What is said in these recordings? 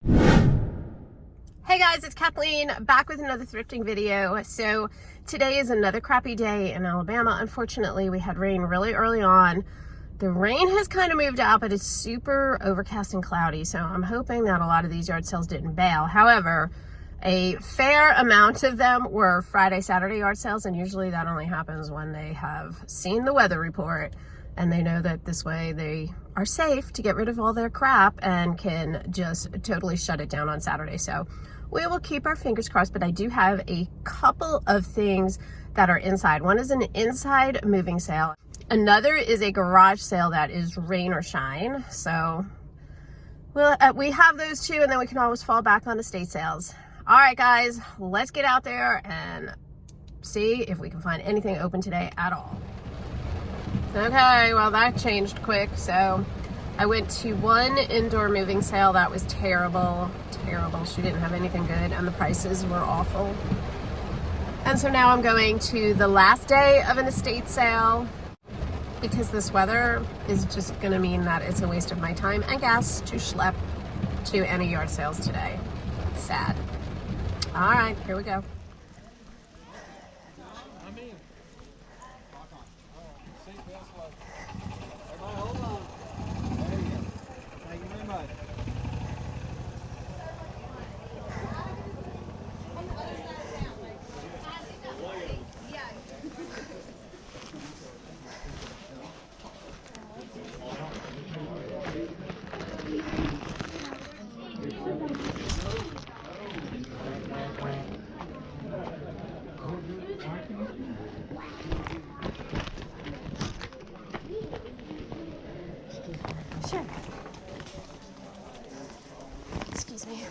Hey guys, it's Kathleen back with another thrifting video. So today is another crappy day in Alabama. Unfortunately, we had rain really early on. The rain has kind of moved out, but it's super overcast and cloudy. So I'm hoping that a lot of these yard sales didn't bail. However, a fair amount of them were Friday, Saturday yard sales. And usually that only happens when they have seen the weather report and they know that this way they are safe to get rid of all their crap and can just totally shut it down on Saturday. So we will keep our fingers crossed, but I do have a couple of things that are inside. One is an inside moving sale. Another is a garage sale that is rain or shine. So we have those two, and then we can always fall back on estate sales. All right, guys, let's get out there and see if we can find anything open today at all. Okay, well, that changed quick. So I went to one indoor moving sale that was terrible. She didn't have anything good and the prices were awful. And so now I'm going to the last day of an estate sale because this weather is just going to mean that it's a waste of my time and gas to schlep to any yard sales today. Sad. All right, here we go. Sure. Excuse me.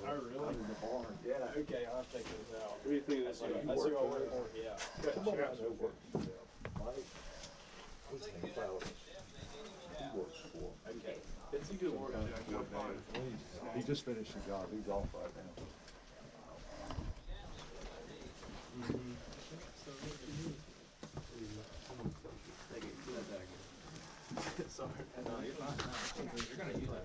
Oh, really? In the barn. Yeah. Okay, I'll have to take those out. What do you think of this? That's who I work for, yeah. Come on, guys. Okay. It's a good work. He just finished the job. He's off right now. Sorry. No, you're fine. You're going to use that.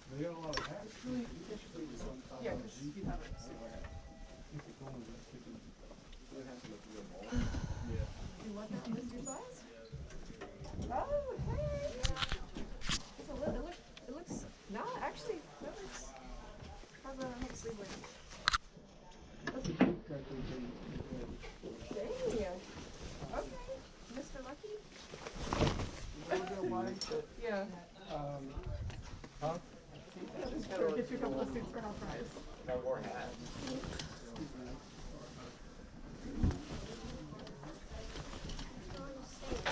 They got a lot of hats. Yeah, because you have it. You want that in this your size? Oh, hey! It looks, no, actually, that looks, how's that next sleeve look? Dang. Okay, Mr. Lucky? Yeah. Huh? Get you a couple of suits for half price. No more hats.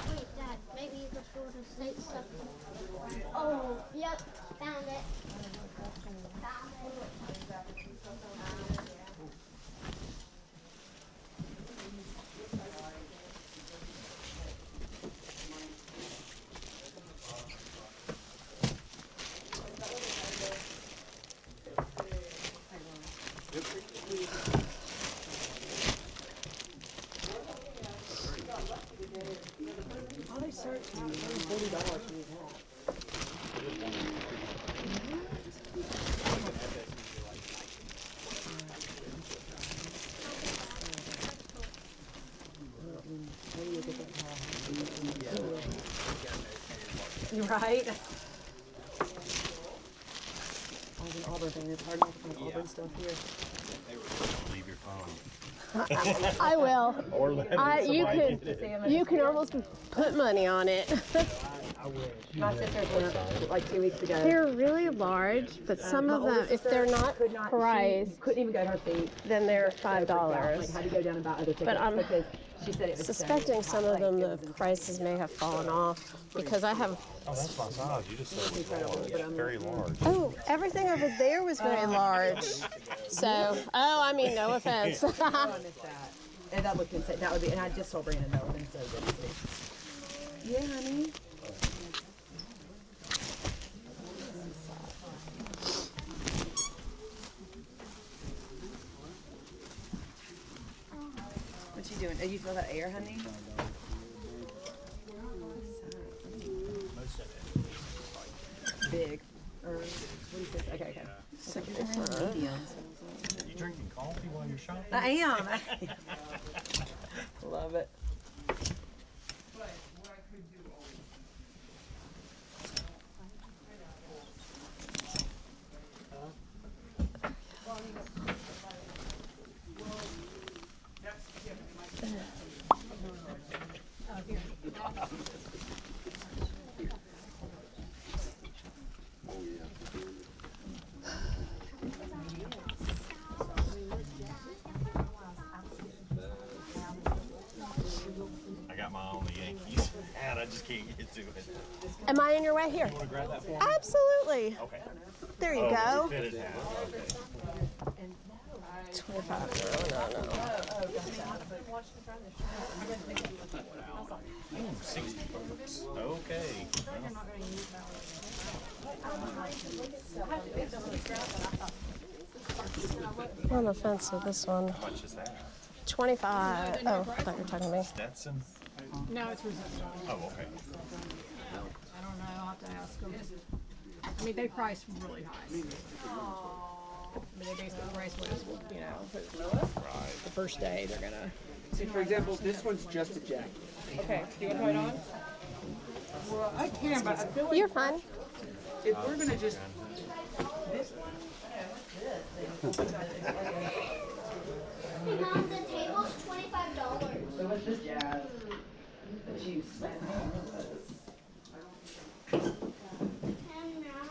Wait, Dad, maybe you could sort of say something. Oh, yep, found it. Right? I was in Auburn, and it's hard enough to find Auburn stuff here. Leave your phone. I will. Or let You can almost put money on it. My sister went like 2 weeks ago. They're really large, but some of them, if they're not priced, couldn't even go to her feet. then they're Like, $5. had to go down and buy other tickets. But I'm because she said it was suspecting so some of hot, them, like, the it was prices may have fallen off because I have. Oh, that's my size. You just said it was large. Very large. Oh, everything over there was very large. So, I mean, no offense. I missed that. And that looked insane. That would be, and I just told Brandon that would have been so good to see. Yeah, honey. What you doing? Do you feel that air, honey? Big. Or what is this? Okay, okay. So mediums. You drinking coffee while you're shopping? I am. Love it. I got my eye on the Yankees, and I just can't get to it. Am I in your way here? You want to grab that for me? Absolutely. Okay. There you Oh, go. it's a fitted hat. Okay. 25. No. Ooh, 60 bucks. Okay. I'm on the fence with this one. How much is that? 25. Oh, I thought you were talking to me. Stetson? No, it's resistance. Oh, okay. I don't know. I'll have to ask them. I mean, they price really high. I mean, they basically price what is, you know, the first day they're gonna. See, for example, this one's just a jacket. Okay, do you want to try it on? Well, I can, but I feel like You're fine. if we're gonna just Hey, Mom, the table's $25. So what's this jazz? The juice. And now.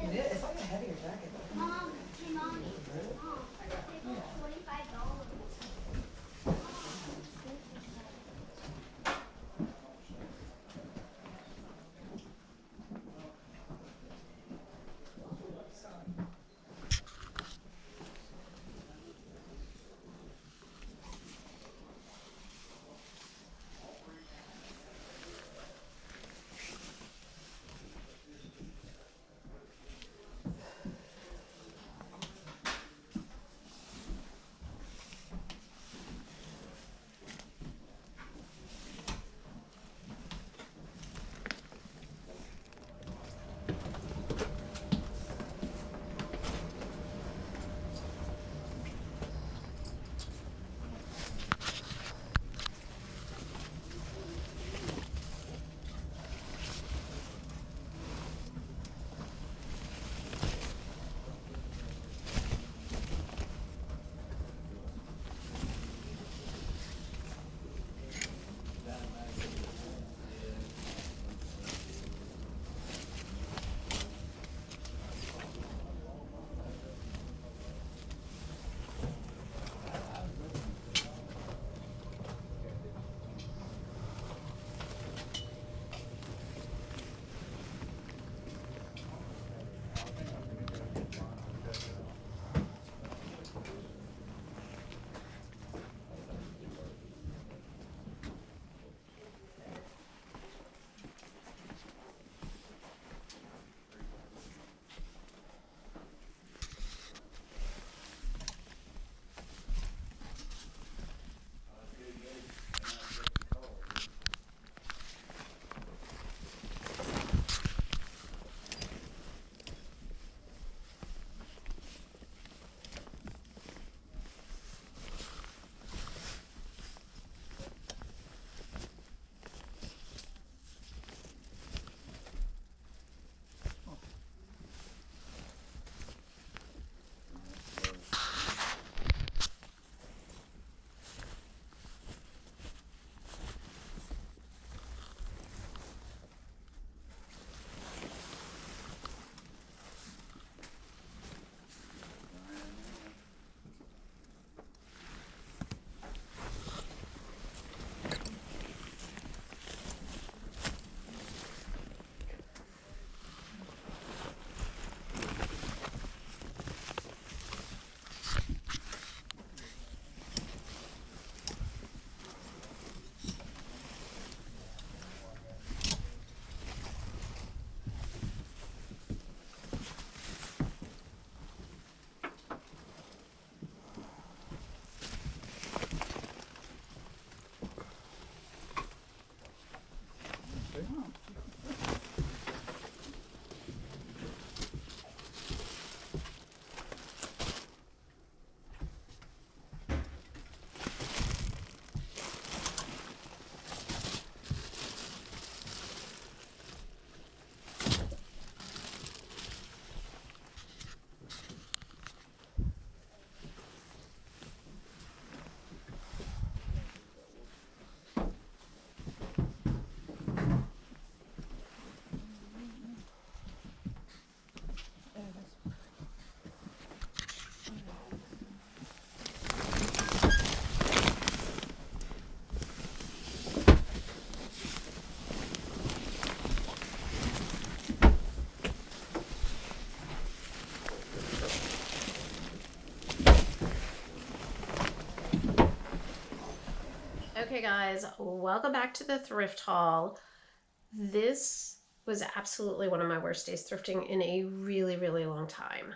It's like a heavier jacket. Mom, hey, Mommy. Mom, the table's $25. Okay guys, welcome back to the thrift haul. This was absolutely one of my worst days thrifting in a really, really long time.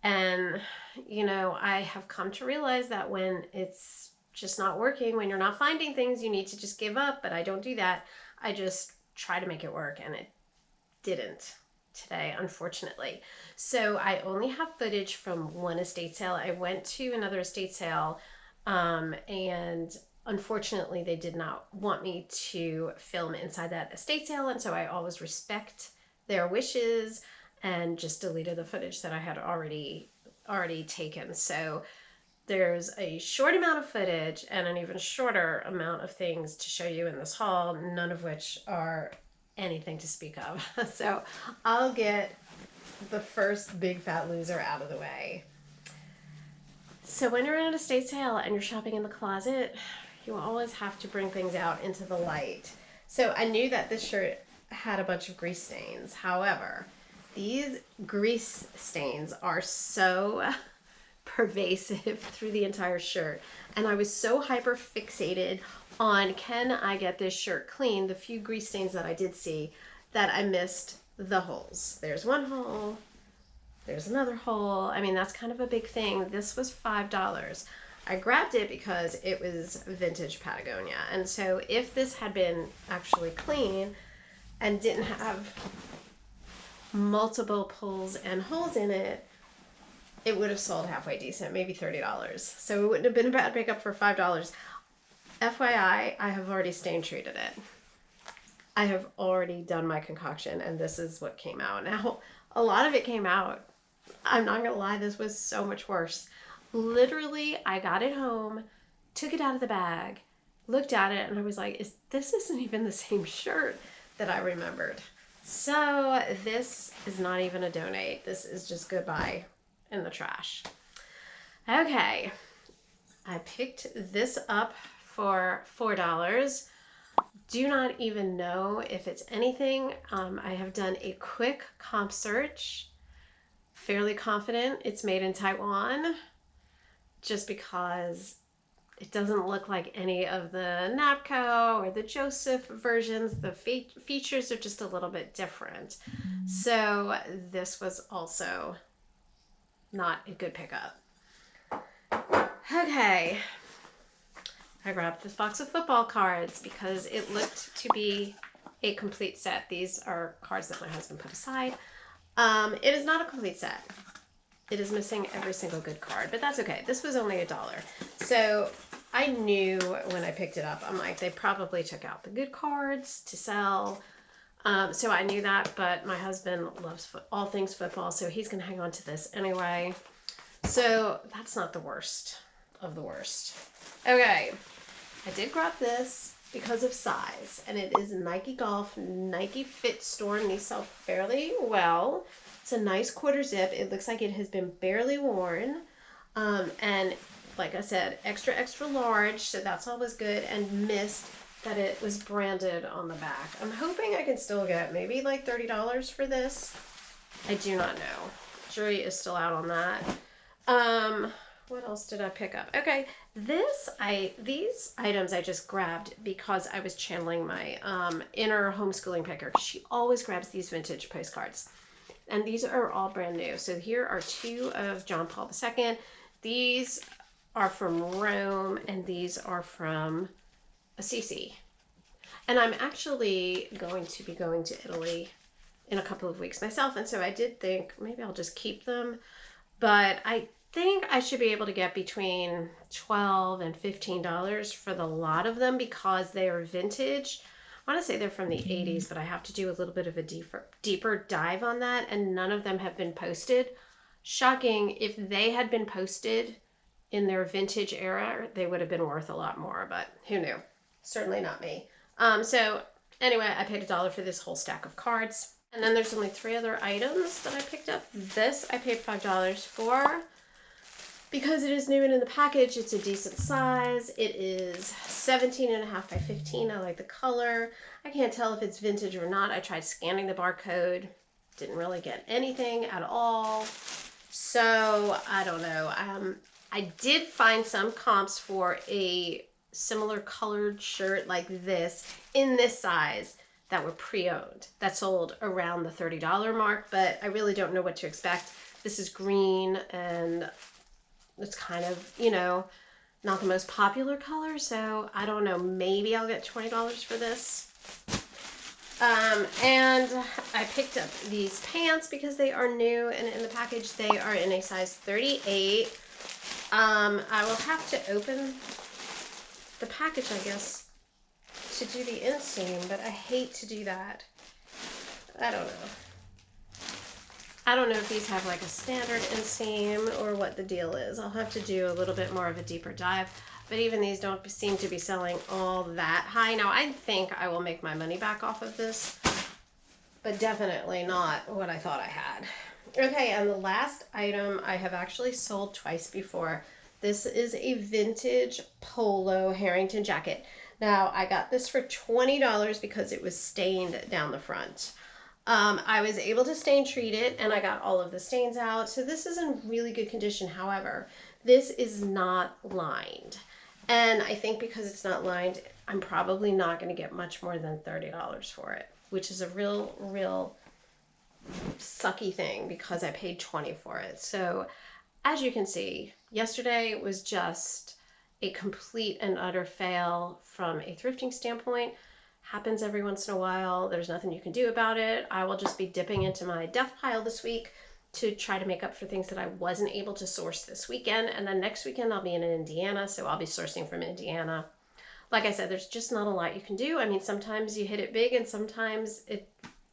And, you know, I have come to realize that when it's just not working, when you're not finding things, you need to just give up, but I don't do that. I just try to make it work, and it didn't today, unfortunately. So I only have footage from one estate sale. I went to another estate sale, and unfortunately they did not want me to film inside that estate sale, and so I always respect their wishes and just deleted the footage that I had already taken. So there's a short amount of footage and an even shorter amount of things to show you in this haul, none of which are anything to speak of. So I'll get the first big fat loser out of the way. So when you're in an estate sale and you're shopping in the closet, you always have to bring things out into the light. So I knew that this shirt had a bunch of grease stains. However, these grease stains are so pervasive through the entire shirt. And I was so hyper fixated on, can I get this shirt clean, the few grease stains that I did see, that I missed the holes. There's one hole, there's another hole. I mean, that's kind of a big thing. This was $5. I grabbed it because it was vintage Patagonia. And so if this had been actually clean and didn't have multiple pulls and holes in it, it would have sold halfway decent, maybe $30. So it wouldn't have been a bad pickup for $5. FYI, I have already stain treated it. I have already done my concoction, and this is what came out. Now, a lot of it came out. I'm not gonna lie, this was so much worse. Literally, I got it home, took it out of the bag, looked at it, and I was like, this isn't even the same shirt that I remembered. So this is not even a donate. This is just goodbye in the trash. Okay, I picked this up for $4. Do not even know if it's anything. I have done a quick comp search. Fairly confident it's made in Taiwan, just because it doesn't look like any of the Napco or the Joseph versions. The features are just a little bit different. So this was also not a good pickup. Okay, I grabbed this box of football cards because it looked to be a complete set. These are cards that my husband put aside. It is not a complete set. It is missing every single good card, but that's okay. This was only $1. So I knew when I picked it up, I'm like, they probably took out the good cards to sell. So I knew that, but my husband loves all things football, so he's gonna hang on to this anyway. So that's not the worst of the worst. Okay, I did grab this because of size, and it is Nike Golf, Nike Fit Store, and these sell fairly well. It's a nice quarter zip. It looks like it has been barely worn. And like I said, extra, extra large, so that's always good, and missed that it was branded on the back. I'm hoping I can still get maybe like $30 for this. I do not know. Jury is still out on that. What else did I pick up? Okay, these items I just grabbed because I was channeling my inner homeschooling picker. She always grabs these vintage postcards. And these are all brand new. So here are 2 of John Paul II. These are from Rome, and these are from Assisi. And I'm actually going to be going to Italy in a couple of weeks myself, and so I did think maybe I'll just keep them. But I think I should be able to get between $12 and $15 for the lot of them because they are vintage. I want to say they're from the 80s, but I have to do a little bit of a deeper dive on that, and none of them have been posted. Shocking. If they had been posted in their vintage era, they would have been worth a lot more, but who knew? Certainly not me. So anyway, I paid $1 for this whole stack of cards. And then there's only 3 other items that I picked up. This I paid $5 for because it is new and in the package. It's a decent size. It is 17.5 by 15. I like the color. I can't tell if it's vintage or not. I tried scanning the barcode. Didn't really get anything at all. So I don't know. I did find some comps for a similar colored shirt like this in this size that were pre-owned that sold around the $30 mark, but I really don't know what to expect. This is green and it's kind of, you know, not the most popular color, so I don't know, maybe I'll get $20 for this. And I picked up these pants because they are new, and in the package they are in a size 38. I will have to open the package, I guess, to do the inseam, but I hate to do that. I don't know. I don't know if these have like a standard inseam or what the deal is. I'll have to do a little bit more of a deeper dive, but even these don't seem to be selling all that high. Now, I think I will make my money back off of this, but definitely not what I thought I had. Okay, and the last item I have actually sold twice before. This is a vintage polo Harrington jacket. Now, I got this for $20 because it was stained down the front. I was able to stain treat it and I got all of the stains out. So this is in really good condition. However, this is not lined. And I think because it's not lined, I'm probably not going to get much more than $30 for it, which is a real sucky thing because I paid $20 for it. So as you can see, yesterday was just a complete and utter fail from a thrifting standpoint. Happens every once in a while. There's nothing you can do about it. I will just be dipping into my death pile this week to try to make up for things that I wasn't able to source this weekend. And then next weekend I'll be in Indiana, so I'll be sourcing from Indiana. Like I said, there's just not a lot you can do. I mean, sometimes you hit it big and sometimes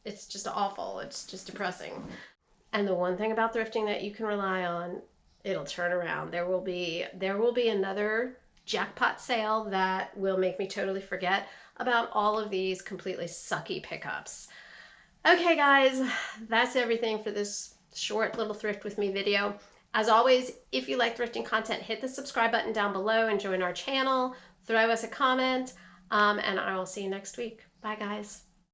it's just awful. It's just depressing. And the one thing about thrifting that you can rely on, it'll turn around. There will be another jackpot sale that will make me totally forget about all of these completely sucky pickups. Okay guys, that's everything for this short little thrift with me video. As always, if you like thrifting content, hit the subscribe button down below and join our channel. Throw us a comment, and I will see you next week. Bye guys.